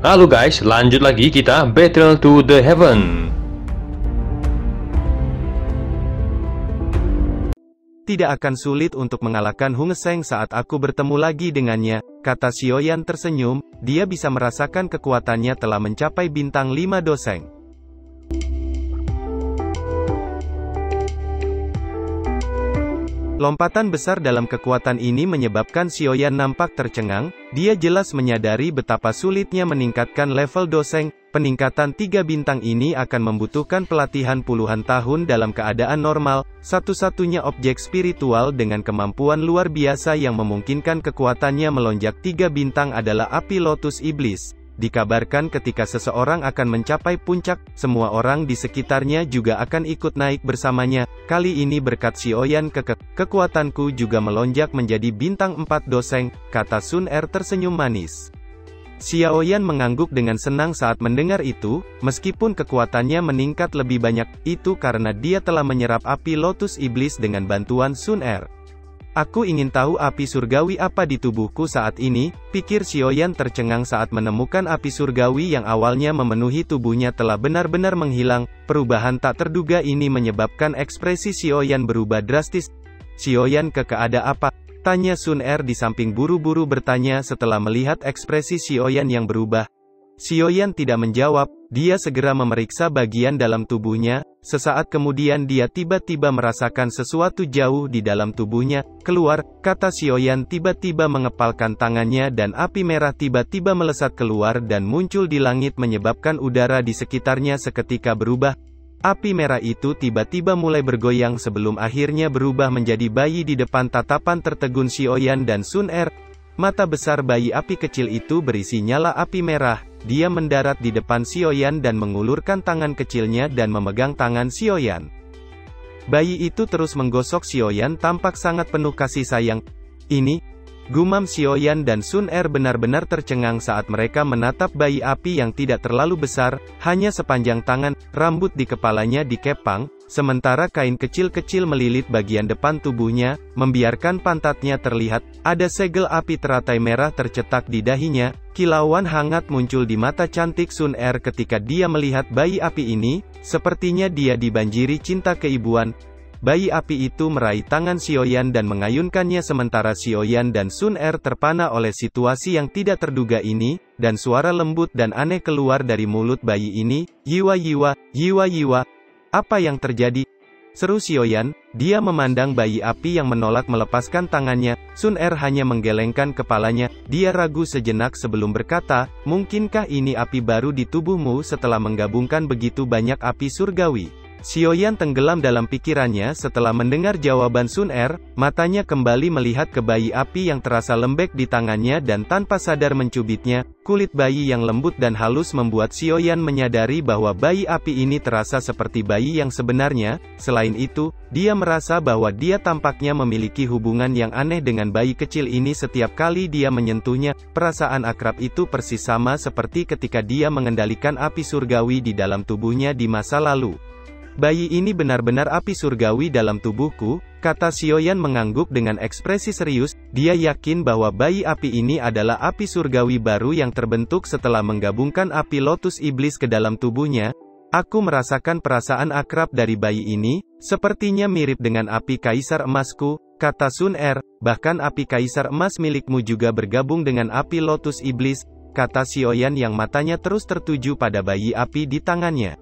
Halo guys, lanjut lagi kita Battle to the Heaven. Tidak akan sulit untuk mengalahkan Hung Seng saat aku bertemu lagi dengannya, kata Xiaoyan tersenyum. Dia bisa merasakan kekuatannya telah mencapai bintang 5 doseng. Lompatan besar dalam kekuatan ini menyebabkan Xiaoyan nampak tercengang. Dia jelas menyadari betapa sulitnya meningkatkan level doseng. Peningkatan 3 bintang ini akan membutuhkan pelatihan puluhan tahun dalam keadaan normal. Satu-satunya objek spiritual dengan kemampuan luar biasa yang memungkinkan kekuatannya melonjak 3 bintang adalah api lotus iblis. Dikabarkan ketika seseorang akan mencapai puncak, semua orang di sekitarnya juga akan ikut naik bersamanya. Kali ini berkat Xiaoyan kekuatanku juga melonjak menjadi bintang 4 doseng, kata Sun Er tersenyum manis. Xiaoyan mengangguk dengan senang saat mendengar itu, meskipun kekuatannya meningkat lebih banyak, itu karena dia telah menyerap api lotus iblis dengan bantuan Sun Er. Aku ingin tahu api surgawi apa di tubuhku saat ini, pikir Xiaoyan tercengang saat menemukan api surgawi yang awalnya memenuhi tubuhnya telah benar-benar menghilang. Perubahan tak terduga ini menyebabkan ekspresi Xiaoyan berubah drastis. Xiaoyan ada apa? Tanya Sun Er di samping buru-buru bertanya setelah melihat ekspresi Xiaoyan yang berubah. Xiaoyan tidak menjawab, dia segera memeriksa bagian dalam tubuhnya. Sesaat kemudian dia tiba-tiba merasakan sesuatu jauh di dalam tubuhnya. Keluar, kata Xiaoyan tiba-tiba mengepalkan tangannya dan api merah tiba-tiba melesat keluar dan muncul di langit menyebabkan udara di sekitarnya seketika berubah. Api merah itu tiba-tiba mulai bergoyang sebelum akhirnya berubah menjadi bayi di depan tatapan tertegun Xiaoyan dan Sun Er. Mata besar bayi api kecil itu berisi nyala api merah. Dia mendarat di depan Xiaoyan dan mengulurkan tangan kecilnya dan memegang tangan Xiaoyan. Bayi itu terus menggosok Xiaoyan tampak sangat penuh kasih sayang. Ini, gumam Xiaoyan dan Sun Er benar-benar tercengang saat mereka menatap bayi api yang tidak terlalu besar, hanya sepanjang tangan, rambut di kepalanya dikepang, sementara kain kecil-kecil melilit bagian depan tubuhnya, membiarkan pantatnya terlihat. Ada segel api teratai merah tercetak di dahinya. Kilauan hangat muncul di mata cantik Sun Er ketika dia melihat bayi api ini, sepertinya dia dibanjiri cinta keibuan. Bayi api itu meraih tangan Xiaoyan dan mengayunkannya sementara Xiaoyan dan Sun Er terpana oleh situasi yang tidak terduga ini, dan suara lembut dan aneh keluar dari mulut bayi ini, "Yiwa yiwa, yiwa yiwa." Apa yang terjadi? Seru Xiaoyan. Dia memandang bayi api yang menolak melepaskan tangannya. Sun Er hanya menggelengkan kepalanya. Dia ragu sejenak sebelum berkata, "Mungkinkah ini api baru di tubuhmu setelah menggabungkan begitu banyak api surgawi?" Xiaoyan tenggelam dalam pikirannya setelah mendengar jawaban Sun Er. Matanya kembali melihat ke bayi api yang terasa lembek di tangannya dan tanpa sadar mencubitnya. Kulit bayi yang lembut dan halus membuat Xiaoyan menyadari bahwa bayi api ini terasa seperti bayi yang sebenarnya. Selain itu, dia merasa bahwa dia tampaknya memiliki hubungan yang aneh dengan bayi kecil ini setiap kali dia menyentuhnya. Perasaan akrab itu persis sama seperti ketika dia mengendalikan api surgawi di dalam tubuhnya di masa lalu. Bayi ini benar-benar api surgawi dalam tubuhku, kata Xiaoyan mengangguk dengan ekspresi serius. Dia yakin bahwa bayi api ini adalah api surgawi baru yang terbentuk setelah menggabungkan api lotus iblis ke dalam tubuhnya. Aku merasakan perasaan akrab dari bayi ini, sepertinya mirip dengan api kaisar emasku, kata Sun Er. Bahkan api kaisar emas milikmu juga bergabung dengan api lotus iblis, kata Xiaoyan yang matanya terus tertuju pada bayi api di tangannya.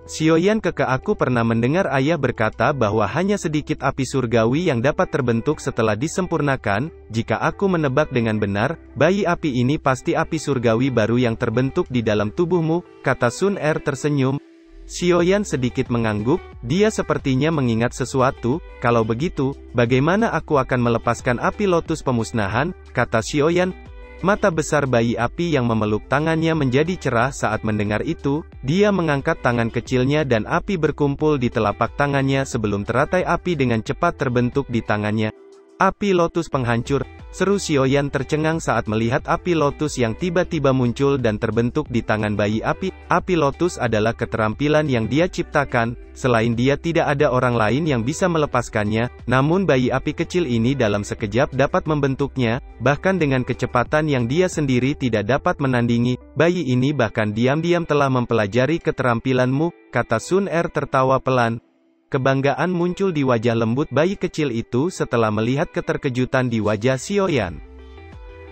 Xiaoyan aku pernah mendengar ayah berkata bahwa hanya sedikit api surgawi yang dapat terbentuk setelah disempurnakan. Jika aku menebak dengan benar, bayi api ini pasti api surgawi baru yang terbentuk di dalam tubuhmu, kata Sun Er tersenyum. Xiaoyan sedikit mengangguk, dia sepertinya mengingat sesuatu. Kalau begitu, bagaimana aku akan melepaskan api lotus pemusnahan, kata Xiaoyan. Mata besar bayi api yang memeluk tangannya menjadi cerah saat mendengar itu. Dia mengangkat tangan kecilnya dan api berkumpul di telapak tangannya sebelum teratai api dengan cepat terbentuk di tangannya. Api lotus penghancur. Seru Xiaoyan tercengang saat melihat api lotus yang tiba-tiba muncul dan terbentuk di tangan bayi api. Api lotus adalah keterampilan yang dia ciptakan, selain dia tidak ada orang lain yang bisa melepaskannya, namun bayi api kecil ini dalam sekejap dapat membentuknya, bahkan dengan kecepatan yang dia sendiri tidak dapat menandingi. Bayi ini bahkan diam-diam telah mempelajari keterampilanmu, kata Sun Er tertawa pelan. Kebanggaan muncul di wajah lembut bayi kecil itu setelah melihat keterkejutan di wajah Xiaoyan.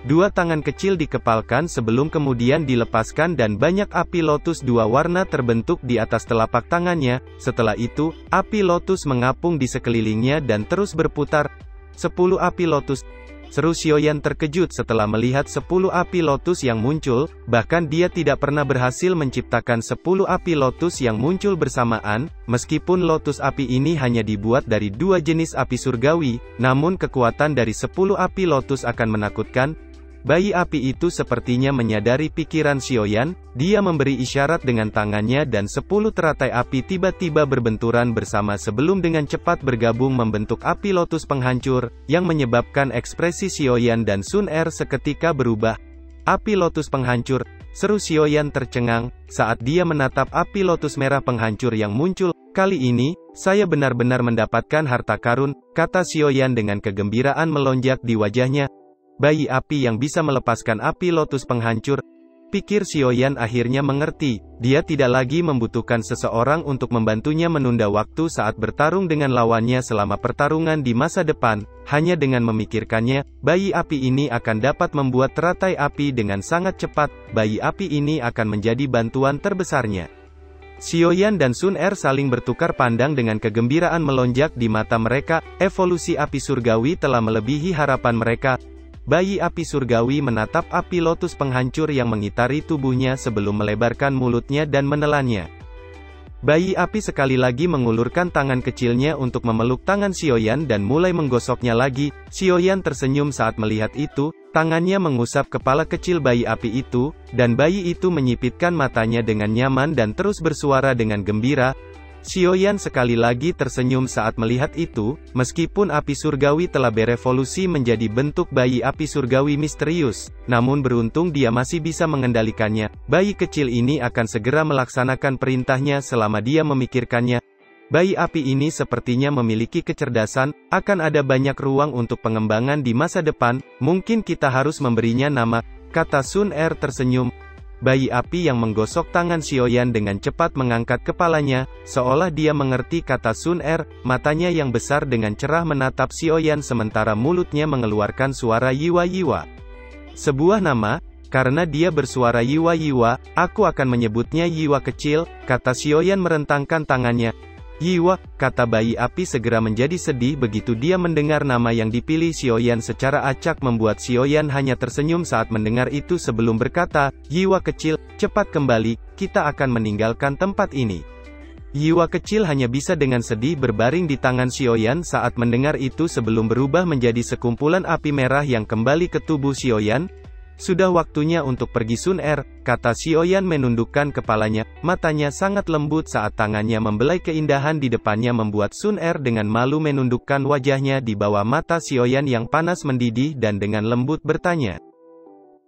Dua tangan kecil dikepalkan sebelum kemudian dilepaskan dan banyak api lotus dua warna terbentuk di atas telapak tangannya. Setelah itu, api lotus mengapung di sekelilingnya dan terus berputar. 10 api lotus. Seru Xiaoyan terkejut setelah melihat 10 api lotus yang muncul, bahkan dia tidak pernah berhasil menciptakan 10 api lotus yang muncul bersamaan, meskipun lotus api ini hanya dibuat dari 2 jenis api surgawi, namun kekuatan dari 10 api lotus akan menakutkan. Bayi api itu sepertinya menyadari pikiran Xiaoyan, dia memberi isyarat dengan tangannya dan 10 teratai api tiba-tiba berbenturan bersama sebelum dengan cepat bergabung membentuk api lotus penghancur, yang menyebabkan ekspresi Xiaoyan dan Sun Er seketika berubah. Api lotus penghancur, seru Xiaoyan tercengang, saat dia menatap api lotus merah penghancur yang muncul. Kali ini, saya benar-benar mendapatkan harta karun, kata Xiaoyan dengan kegembiraan melonjak di wajahnya. Bayi api yang bisa melepaskan api lotus penghancur. Pikir Xiaoyan akhirnya mengerti, dia tidak lagi membutuhkan seseorang untuk membantunya menunda waktu saat bertarung dengan lawannya selama pertarungan di masa depan. Hanya dengan memikirkannya, bayi api ini akan dapat membuat teratai api dengan sangat cepat. Bayi api ini akan menjadi bantuan terbesarnya. Xiaoyan dan Sun Er saling bertukar pandang dengan kegembiraan melonjak di mata mereka. Evolusi api surgawi telah melebihi harapan mereka. Bayi api surgawi menatap api lotus penghancur yang mengitari tubuhnya sebelum melebarkan mulutnya dan menelannya. Bayi api sekali lagi mengulurkan tangan kecilnya untuk memeluk tangan Xiaoyan dan mulai menggosoknya lagi. Xiaoyan tersenyum saat melihat itu, tangannya mengusap kepala kecil bayi api itu, dan bayi itu menyipitkan matanya dengan nyaman dan terus bersuara dengan gembira. Xiaoyan sekali lagi tersenyum saat melihat itu, meskipun api surgawi telah berevolusi menjadi bentuk bayi api surgawi misterius, namun beruntung dia masih bisa mengendalikannya. Bayi kecil ini akan segera melaksanakan perintahnya selama dia memikirkannya. Bayi api ini sepertinya memiliki kecerdasan, akan ada banyak ruang untuk pengembangan di masa depan, mungkin kita harus memberinya nama, kata Sun Er tersenyum. Bayi api yang menggosok tangan Xiaoyan dengan cepat mengangkat kepalanya, seolah dia mengerti kata Sun Er, matanya yang besar dengan cerah menatap Xiaoyan sementara mulutnya mengeluarkan suara yiwa-yiwa. Sebuah nama, karena dia bersuara yiwa-yiwa, aku akan menyebutnya Yiwa kecil, kata Xiaoyan merentangkan tangannya. Yiwa, kata bayi api segera menjadi sedih begitu dia mendengar nama yang dipilih Xiaoyan secara acak membuat Xiaoyan hanya tersenyum saat mendengar itu sebelum berkata, Yiwa kecil, cepat kembali, kita akan meninggalkan tempat ini. Yiwa kecil hanya bisa dengan sedih berbaring di tangan Xiaoyan saat mendengar itu sebelum berubah menjadi sekumpulan api merah yang kembali ke tubuh Xiaoyan. Sudah waktunya untuk pergi Sun Er, kata Xiaoyan menundukkan kepalanya, matanya sangat lembut saat tangannya membelai keindahan di depannya membuat Sun Er dengan malu menundukkan wajahnya di bawah mata Xiaoyan yang panas mendidih dan dengan lembut bertanya.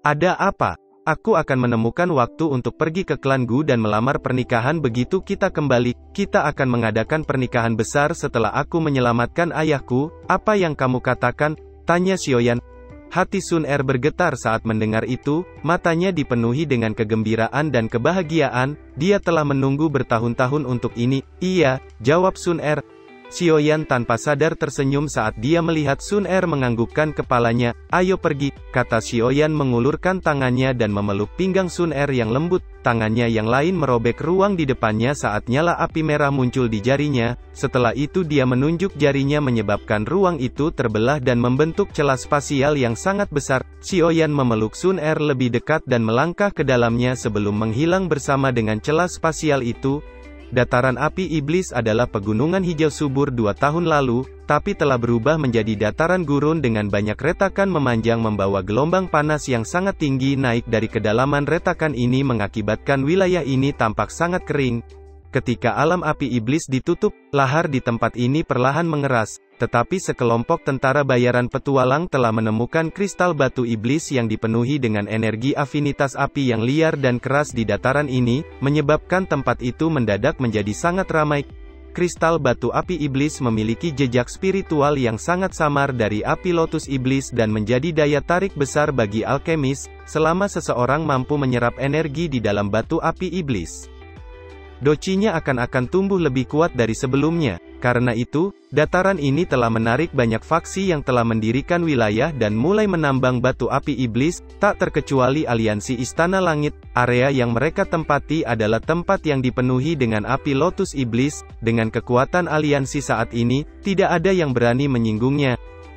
Ada apa? Aku akan menemukan waktu untuk pergi ke klan Gu dan melamar pernikahan begitu kita kembali, kita akan mengadakan pernikahan besar setelah aku menyelamatkan ayahku, apa yang kamu katakan? Tanya Xiaoyan. Hati Sun Er bergetar saat mendengar itu, matanya dipenuhi dengan kegembiraan dan kebahagiaan, dia telah menunggu bertahun-tahun untuk ini. Iya, jawab Sun Er. Xiaoyan tanpa sadar tersenyum saat dia melihat Sun Er menganggukkan kepalanya. Ayo pergi, kata Xiaoyan mengulurkan tangannya dan memeluk pinggang Sun Er yang lembut. Tangannya yang lain merobek ruang di depannya saat nyala api merah muncul di jarinya. Setelah itu dia menunjuk jarinya menyebabkan ruang itu terbelah dan membentuk celah spasial yang sangat besar. Xiaoyan memeluk Sun Er lebih dekat dan melangkah ke dalamnya sebelum menghilang bersama dengan celah spasial itu. Dataran api iblis adalah pegunungan hijau subur 2 tahun lalu, tapi telah berubah menjadi dataran gurun dengan banyak retakan memanjang membawa gelombang panas yang sangat tinggi naik dari kedalaman retakan ini mengakibatkan wilayah ini tampak sangat kering. Ketika alam api iblis ditutup, lahar di tempat ini perlahan mengeras. Tetapi sekelompok tentara bayaran petualang telah menemukan kristal batu iblis yang dipenuhi dengan energi afinitas api yang liar dan keras di dataran ini, menyebabkan tempat itu mendadak menjadi sangat ramai. Kristal batu api iblis memiliki jejak spiritual yang sangat samar dari api lotus iblis dan menjadi daya tarik besar bagi alkemis, selama seseorang mampu menyerap energi di dalam batu api iblis. Dochinya akan tumbuh lebih kuat dari sebelumnya. Karena itu, dataran ini telah menarik banyak faksi yang telah mendirikan wilayah dan mulai menambang batu api iblis, tak terkecuali aliansi Istana Langit. Area yang mereka tempati adalah tempat yang dipenuhi dengan api lotus iblis. Dengan kekuatan aliansi saat ini, tidak ada yang berani menyinggungnya.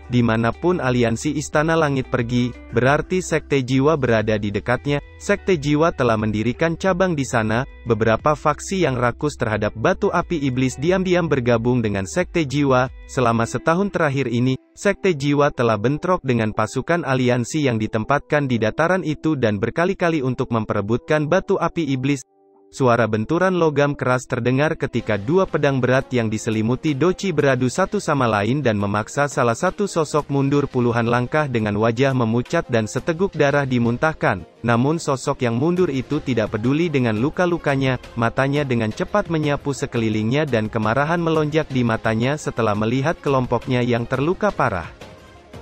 Dimanapun aliansi Istana Langit pergi, berarti Sekte Jiwa berada di dekatnya. Sekte Jiwa telah mendirikan cabang di sana. Beberapa faksi yang rakus terhadap batu api iblis diam-diam bergabung dengan Sekte Jiwa. Selama setahun terakhir ini, Sekte Jiwa telah bentrok dengan pasukan aliansi yang ditempatkan di dataran itu dan berkali-kali untuk memperebutkan batu api iblis. Suara benturan logam keras terdengar ketika dua pedang berat yang diselimuti dochi beradu satu sama lain dan memaksa salah satu sosok mundur puluhan langkah dengan wajah memucat dan seteguk darah dimuntahkan. Namun sosok yang mundur itu tidak peduli dengan luka-lukanya, matanya dengan cepat menyapu sekelilingnya dan kemarahan melonjak di matanya setelah melihat kelompoknya yang terluka parah.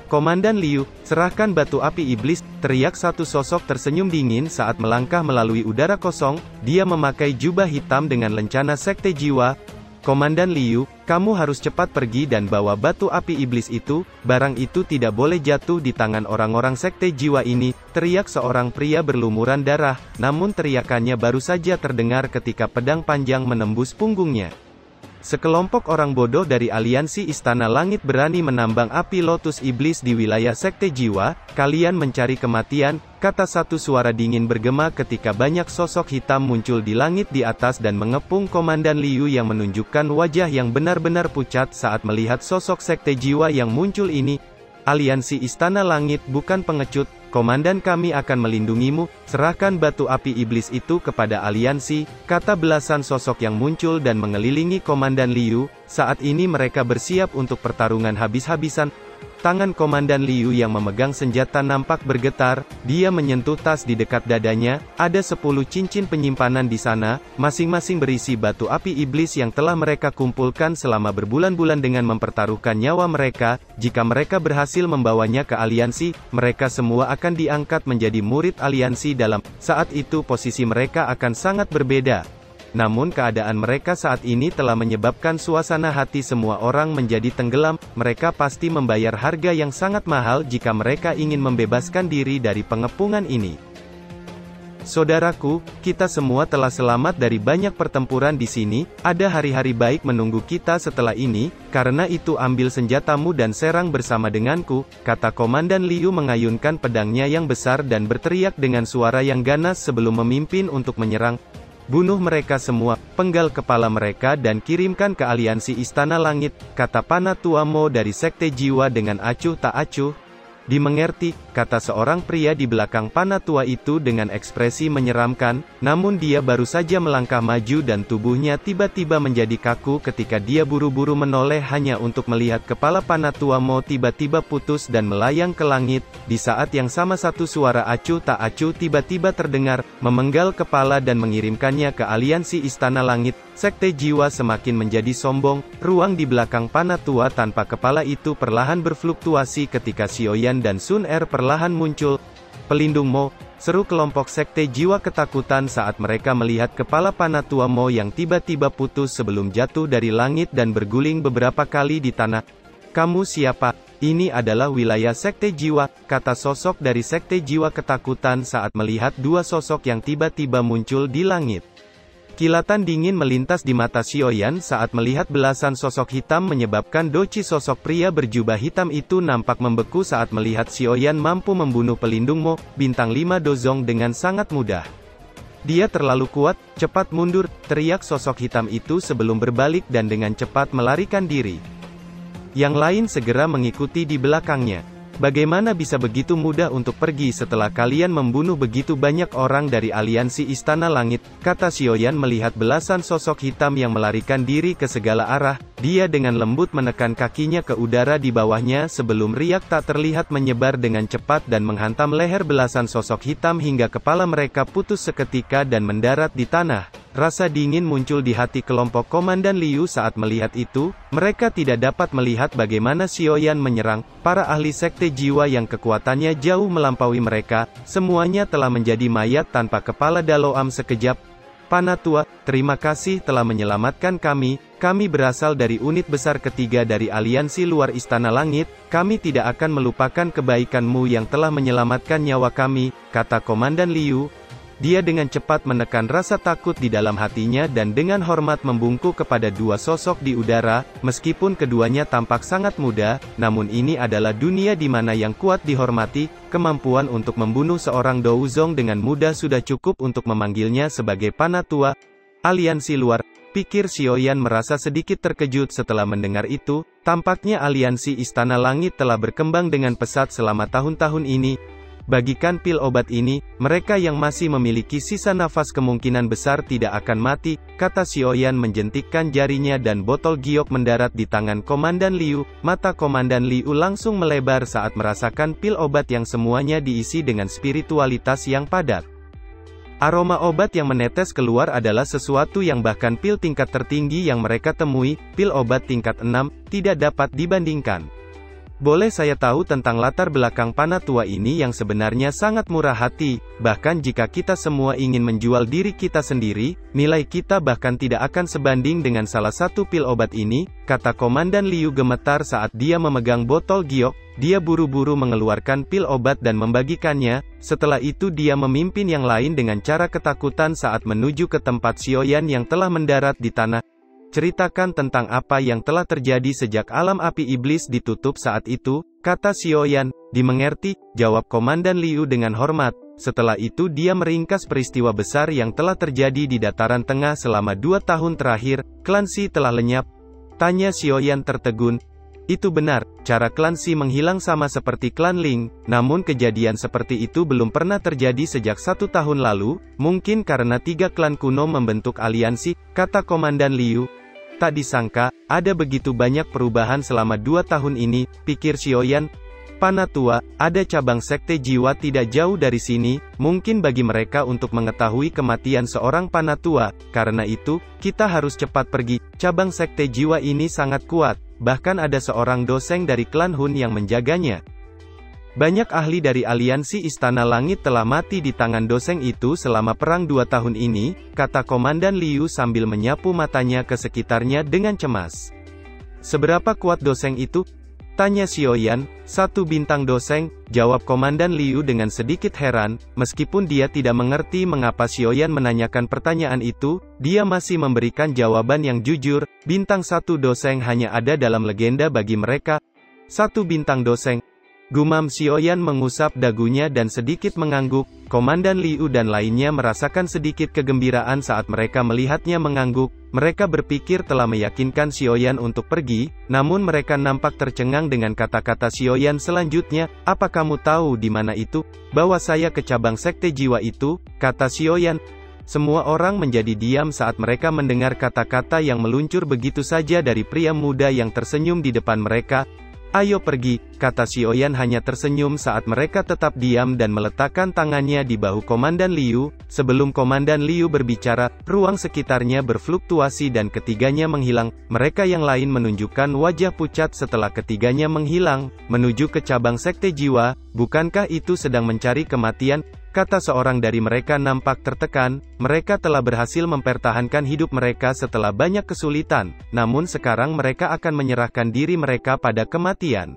"Komandan Liu, serahkan batu api iblis," teriak satu sosok tersenyum dingin saat melangkah melalui udara kosong. Dia memakai jubah hitam dengan lencana Sekte Jiwa. "Komandan Liu, kamu harus cepat pergi dan bawa batu api iblis itu. Barang itu tidak boleh jatuh di tangan orang-orang Sekte Jiwa ini," teriak seorang pria berlumuran darah, namun teriakannya baru saja terdengar ketika pedang panjang menembus punggungnya. Sekelompok orang bodoh dari aliansi Istana Langit berani menambang api lotus iblis di wilayah Sekte Jiwa. "Kalian mencari kematian," kata satu suara dingin bergema ketika banyak sosok hitam muncul di langit di atas dan mengepung Komandan Liu yang menunjukkan wajah yang benar-benar pucat saat melihat sosok Sekte Jiwa yang muncul ini. "Aliansi Istana Langit bukan pengecut. Komandan kami akan melindungimu. Serahkan batu api iblis itu kepada aliansi," kata belasan sosok yang muncul dan mengelilingi Komandan Liu. Saat ini mereka bersiap untuk pertarungan habis-habisan. Tangan Komandan Liu yang memegang senjata nampak bergetar. Dia menyentuh tas di dekat dadanya. Ada 10 cincin penyimpanan di sana, masing-masing berisi batu api iblis yang telah mereka kumpulkan selama berbulan-bulan dengan mempertaruhkan nyawa mereka. Jika mereka berhasil membawanya ke aliansi, mereka semua akan diangkat menjadi murid aliansi dalam saat itu posisi mereka akan sangat berbeda. Namun keadaan mereka saat ini telah menyebabkan suasana hati semua orang menjadi tenggelam. Mereka pasti membayar harga yang sangat mahal jika mereka ingin membebaskan diri dari pengepungan ini. "Saudaraku, kita semua telah selamat dari banyak pertempuran di sini. Ada hari-hari baik menunggu kita setelah ini. Karena itu ambil senjatamu dan serang bersama denganku," kata Komandan Liu mengayunkan pedangnya yang besar dan berteriak dengan suara yang ganas sebelum memimpin untuk menyerang. "Bunuh mereka semua, penggal kepala mereka dan kirimkan ke aliansi Istana Langit," kata Panatua Mo dari Sekte Jiwa dengan acuh tak acuh. "Dimengerti," kata seorang pria di belakang Panatua itu dengan ekspresi menyeramkan, namun dia baru saja melangkah maju dan tubuhnya tiba-tiba menjadi kaku ketika dia buru-buru menoleh hanya untuk melihat kepala Panatua Mo tiba-tiba putus dan melayang ke langit. Di saat yang sama satu suara acuh tak acuh tiba-tiba terdengar, memenggal kepala dan mengirimkannya ke aliansi Istana Langit. Sekte Jiwa semakin menjadi sombong. Ruang di belakang Panatua tanpa kepala itu perlahan berfluktuasi ketika Xiaoyan dan Sun Er perlahan muncul. "Pelindung Mo," seru kelompok Sekte Jiwa ketakutan saat mereka melihat kepala Panatua Mo yang tiba-tiba putus sebelum jatuh dari langit dan berguling beberapa kali di tanah. "Kamu siapa?" "Ini adalah wilayah Sekte Jiwa," kata sosok dari Sekte Jiwa ketakutan saat melihat dua sosok yang tiba-tiba muncul di langit. Kilatan dingin melintas di mata Xiaoyan saat melihat belasan sosok hitam menyebabkan dochi sosok pria berjubah hitam itu nampak membeku saat melihat Xiaoyan mampu membunuh pelindung Mo, bintang 5 Dozong dengan sangat mudah. "Dia terlalu kuat, cepat mundur," teriak sosok hitam itu sebelum berbalik dan dengan cepat melarikan diri. Yang lain segera mengikuti di belakangnya. Bagaimana bisa begitu mudah untuk pergi setelah kalian membunuh begitu banyak orang dari aliansi Istana Langit, kata Xiaoyan melihat belasan sosok hitam yang melarikan diri ke segala arah. Dia dengan lembut menekan kakinya ke udara di bawahnya sebelum riak tak terlihat menyebar dengan cepat dan menghantam leher belasan sosok hitam hingga kepala mereka putus seketika dan mendarat di tanah. Rasa dingin muncul di hati kelompok Komandan Liu saat melihat itu. Mereka tidak dapat melihat bagaimana Xiaoyan menyerang para ahli sekte jiwa yang kekuatannya jauh melampaui mereka. Semuanya telah menjadi mayat tanpa kepala Daloam sekejap. Panatua, terima kasih telah menyelamatkan kami. Kami berasal dari unit besar ketiga dari aliansi luar Istana Langit. Kami tidak akan melupakan kebaikanmu yang telah menyelamatkan nyawa kami, kata Komandan Liu. Dia dengan cepat menekan rasa takut di dalam hatinya dan dengan hormat membungkuk kepada dua sosok di udara. Meskipun keduanya tampak sangat muda, namun ini adalah dunia di mana yang kuat dihormati. Kemampuan untuk membunuh seorang Douzong dengan mudah sudah cukup untuk memanggilnya sebagai Panatua aliansi luar. Pikir Xiaoyan merasa sedikit terkejut setelah mendengar itu. Tampaknya aliansi Istana Langit telah berkembang dengan pesat selama tahun-tahun ini. Bagikan pil obat ini, mereka yang masih memiliki sisa nafas kemungkinan besar tidak akan mati, kata Xiaoyan menjentikkan jarinya dan botol giok mendarat di tangan Komandan Liu. Mata Komandan Liu langsung melebar saat merasakan pil obat yang semuanya diisi dengan spiritualitas yang padat. Aroma obat yang menetes keluar adalah sesuatu yang bahkan pil tingkat tertinggi yang mereka temui, pil obat tingkat 6, tidak dapat dibandingkan. Boleh saya tahu tentang latar belakang Panatua ini yang sebenarnya sangat murah hati, bahkan jika kita semua ingin menjual diri kita sendiri, nilai kita bahkan tidak akan sebanding dengan salah satu pil obat ini, kata Komandan Liu gemetar saat dia memegang botol giok. Dia buru-buru mengeluarkan pil obat dan membagikannya. Setelah itu dia memimpin yang lain dengan cara ketakutan saat menuju ke tempat Xiaoyan yang telah mendarat di tanah. Ceritakan tentang apa yang telah terjadi sejak alam api iblis ditutup saat itu, kata Xiaoyan. Dimengerti, jawab Komandan Liu dengan hormat. Setelah itu dia meringkas peristiwa besar yang telah terjadi di dataran tengah selama 2 tahun terakhir. Klan Xi telah lenyap? Tanya Xiaoyan tertegun. Itu benar, cara klan Xi menghilang sama seperti klan Ling, namun kejadian seperti itu belum pernah terjadi sejak 1 tahun lalu, mungkin karena 3 klan kuno membentuk aliansi, kata Komandan Liu. Tak disangka, ada begitu banyak perubahan selama 2 tahun ini, pikir Xiaoyan. Panatua, ada cabang sekte jiwa tidak jauh dari sini, mungkin bagi mereka untuk mengetahui kematian seorang Panatua, karena itu, kita harus cepat pergi, cabang sekte jiwa ini sangat kuat, bahkan ada seorang doseng dari klan Hun yang menjaganya. Banyak ahli dari aliansi Istana Langit telah mati di tangan doseng itu selama perang 2 tahun ini, kata Komandan Liu sambil menyapu matanya ke sekitarnya dengan cemas. Seberapa kuat doseng itu? Tanya Xiaoyan. 1 bintang doseng, jawab Komandan Liu dengan sedikit heran. Meskipun dia tidak mengerti mengapa Xiaoyan menanyakan pertanyaan itu, dia masih memberikan jawaban yang jujur. Bintang 1 doseng hanya ada dalam legenda bagi mereka. 1 bintang doseng. Gumam Xiaoyan mengusap dagunya dan sedikit mengangguk. Komandan Liu dan lainnya merasakan sedikit kegembiraan saat mereka melihatnya mengangguk. Mereka berpikir telah meyakinkan Xiaoyan untuk pergi, namun mereka nampak tercengang dengan kata-kata Xiaoyan selanjutnya. Apa kamu tahu di mana itu? Bawa saya ke cabang sekte jiwa itu, kata Xiaoyan. Semua orang menjadi diam saat mereka mendengar kata-kata yang meluncur begitu saja dari pria muda yang tersenyum di depan mereka. Ayo pergi, kata Xiaoyan hanya tersenyum saat mereka tetap diam dan meletakkan tangannya di bahu Komandan Liu. Sebelum Komandan Liu berbicara, ruang sekitarnya berfluktuasi dan ketiganya menghilang. Mereka yang lain menunjukkan wajah pucat setelah ketiganya menghilang, menuju ke cabang sekte jiwa. Bukankah itu sedang mencari kematian? Kata seorang dari mereka nampak tertekan. Mereka telah berhasil mempertahankan hidup mereka setelah banyak kesulitan, namun sekarang mereka akan menyerahkan diri mereka pada kematian.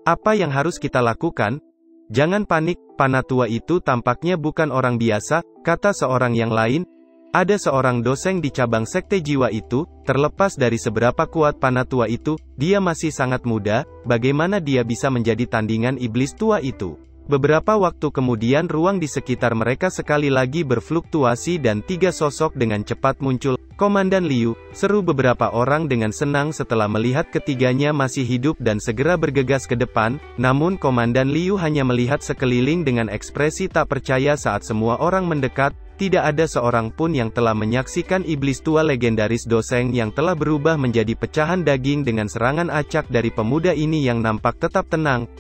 Apa yang harus kita lakukan? Jangan panik, Panatua itu tampaknya bukan orang biasa, kata seorang yang lain. Ada seorang doseng di cabang sekte jiwa itu, terlepas dari seberapa kuat Panatua itu, dia masih sangat muda, bagaimana dia bisa menjadi tandingan iblis tua itu? Beberapa waktu kemudian ruang di sekitar mereka sekali lagi berfluktuasi dan 3 sosok dengan cepat muncul. "Komandan Liu," seru beberapa orang dengan senang setelah melihat ketiganya masih hidup dan segera bergegas ke depan. Namun Komandan Liu hanya melihat sekeliling dengan ekspresi tak percaya saat semua orang mendekat. Tidak ada seorang pun yang telah menyaksikan iblis tua legendaris Doseng yang telah berubah menjadi pecahan daging dengan serangan acak dari pemuda ini yang nampak tetap tenang.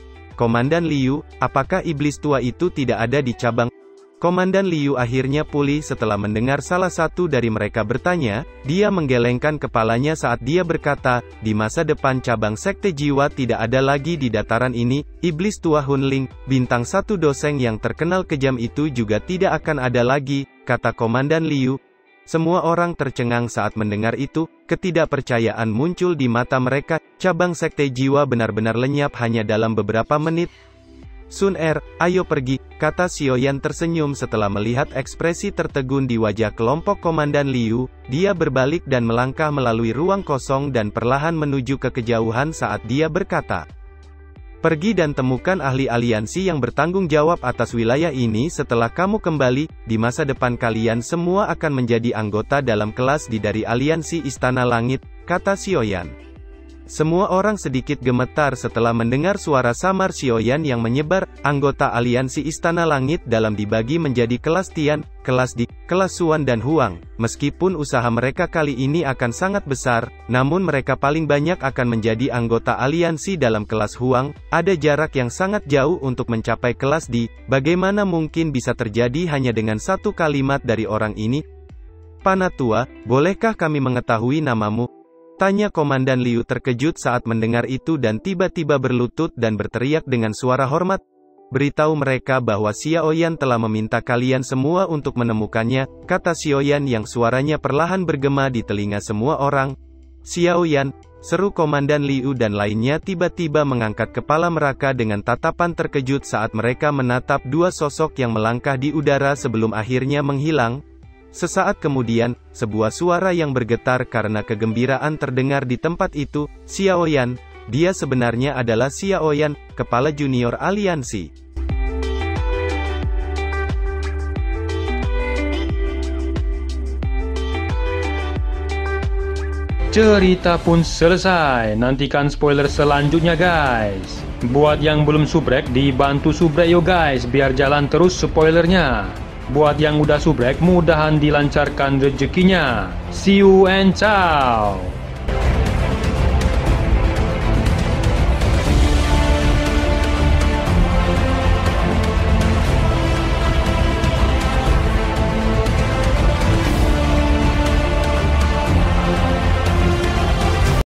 "Komandan Liu, apakah iblis tua itu tidak ada di cabang?" Komandan Liu akhirnya pulih setelah mendengar salah satu dari mereka bertanya. Dia menggelengkan kepalanya saat dia berkata, "Di masa depan cabang sekte jiwa tidak ada lagi di dataran ini. Iblis tua Hunling, bintang 1 Doseng yang terkenal kejam itu juga tidak akan ada lagi," kata Komandan Liu. Semua orang tercengang saat mendengar itu. Ketidakpercayaan muncul di mata mereka. Cabang sekte jiwa benar-benar lenyap hanya dalam beberapa menit. "Sun Er, ayo pergi," kata Xiaoyan tersenyum setelah melihat ekspresi tertegun di wajah kelompok Komandan Liu. Dia berbalik dan melangkah melalui ruang kosong dan perlahan menuju ke kejauhan saat dia berkata, "Pergi dan temukan ahli aliansi yang bertanggung jawab atas wilayah ini. Setelah kamu kembali, di masa depan kalian semua akan menjadi anggota dalam kelas D dari aliansi Istana Langit," kata Xiaoyan. Semua orang sedikit gemetar setelah mendengar suara samar Xiaoyan yang menyebar. Anggota aliansi Istana Langit dalam dibagi menjadi kelas Tian, kelas D, kelas Xuan dan Huang. Meskipun usaha mereka kali ini akan sangat besar, namun mereka paling banyak akan menjadi anggota aliansi dalam kelas Huang. Ada jarak yang sangat jauh untuk mencapai kelas D. Bagaimana mungkin bisa terjadi hanya dengan satu kalimat dari orang ini? "Panatua, bolehkah kami mengetahui namamu?" tanya Komandan Liu terkejut saat mendengar itu dan tiba-tiba berlutut dan berteriak dengan suara hormat. "Beritahu mereka bahwa Xiaoyan telah meminta kalian semua untuk menemukannya," kata Xiaoyan yang suaranya perlahan bergema di telinga semua orang. "Xiaoyan," seru Komandan Liu dan lainnya tiba-tiba mengangkat kepala mereka dengan tatapan terkejut saat mereka menatap 2 sosok yang melangkah di udara sebelum akhirnya menghilang. Sesaat kemudian, sebuah suara yang bergetar karena kegembiraan terdengar di tempat itu. "Xiaoyan, dia sebenarnya adalah Xiaoyan, kepala junior aliansi." Cerita pun selesai. Nantikan spoiler selanjutnya guys. Buat yang belum subrek, dibantu subrek yo guys, biar jalan terus spoilernya. Buat yang udah subrek, mudahan dilancarkan rezekinya. See you and ciao.